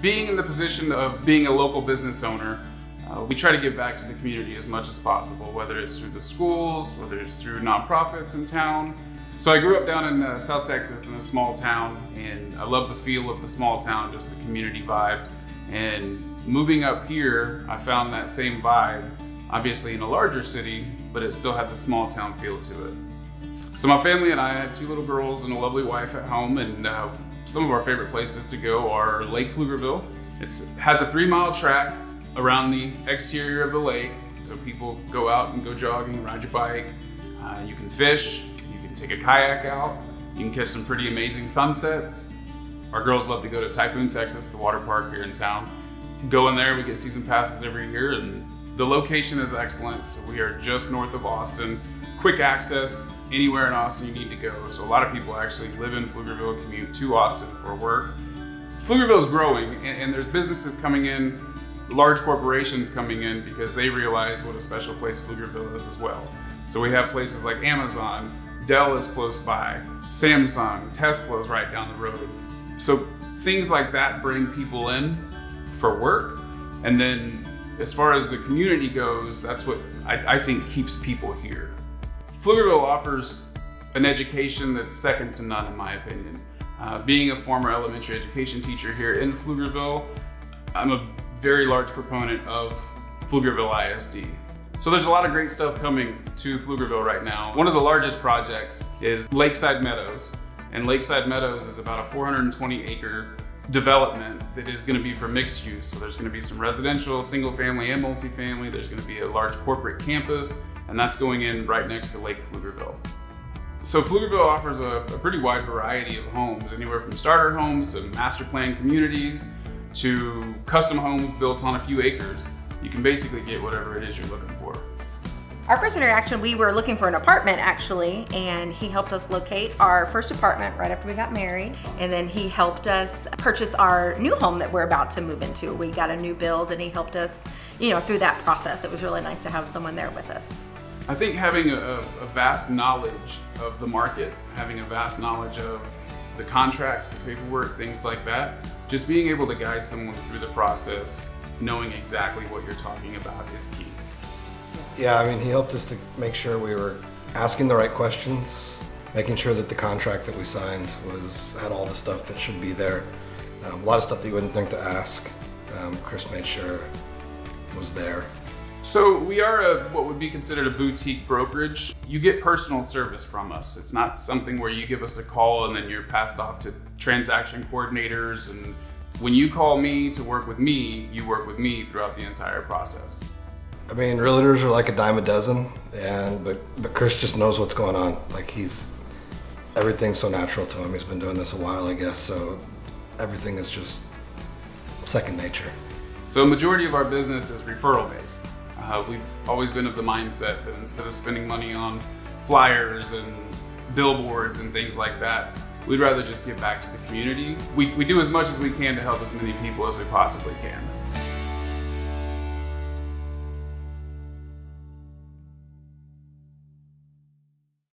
Being in the position of being a local business owner, we try to give back to the community as much as possible, whether it's through the schools, whether it's through nonprofits in town. So I grew up down in South Texas in a small town, and I love the feel of the small town, just the community vibe. And moving up here, I found that same vibe, obviously in a larger city, but it still had the small town feel to it. So my family and I have 2 little girls and a lovely wife at home, and some of our favorite places to go are Lake Pflugerville. It has a 3-mile track around the exterior of the lake, so people go out and go jogging, ride your bike. You can fish, you can take a kayak out, you can catch some pretty amazing sunsets. Our girls love to go to Typhoon Texas, the water park here in town. Go in there, we get season passes every year, and the location is excellent. So we are just north of Austin, quick access anywhere in Austin you need to go. So a lot of people actually live in Pflugerville, commute to Austin for work. Pflugerville is growing, and there's businesses coming in, large corporations coming in, because they realize what a special place Pflugerville is as well. So we have places like Amazon, Dell is close by, Samsung, Tesla's right down the road. So things like that bring people in for work. And then as far as the community goes, that's what I think keeps people here. Pflugerville offers an education that's second to none in my opinion. Being a former elementary education teacher here in Pflugerville, I'm a very large proponent of Pflugerville ISD. So there's a lot of great stuff coming to Pflugerville right now. One of the largest projects is Lakeside Meadows. And Lakeside Meadows is about a 420-acre development that is going to be for mixed use. So there's going to be some residential, single family and multifamily. There's going to be a large corporate campus, and that's going in right next to Lake Pflugerville. So Pflugerville offers a pretty wide variety of homes, anywhere from starter homes to master plan communities to custom homes built on a few acres. You can basically get whatever it is you're looking for. Our first interaction, we were looking for an apartment actually, and he helped us locate our first apartment right after we got married. And then he helped us purchase our new home that we're about to move into. We got a new build and he helped us, through that process. It was really nice to have someone there with us. I think having a vast knowledge of the market, having a vast knowledge of the contracts, the paperwork, things like that, just being able to guide someone through the process, knowing exactly what you're talking about is key. Yeah, I mean, he helped us to make sure we were asking the right questions, making sure that the contract that we signed had all the stuff that should be there. A lot of stuff that you wouldn't think to ask. Chris made sure was there. So we are what would be considered a boutique brokerage. You get personal service from us. It's not something where you give us a call and then you're passed off to transaction coordinators. And when you call me to work with me, you work with me throughout the entire process. I mean, realtors are like a dime a dozen, but Chris just knows what's going on. Like everything's so natural to him. He's been doing this a while, I guess, so everything is just second nature. So a majority of our business is referral based. We've always been of the mindset that instead of spending money on flyers and billboards and things like that, we'd rather just give back to the community. We do as much as we can to help as many people as we possibly can.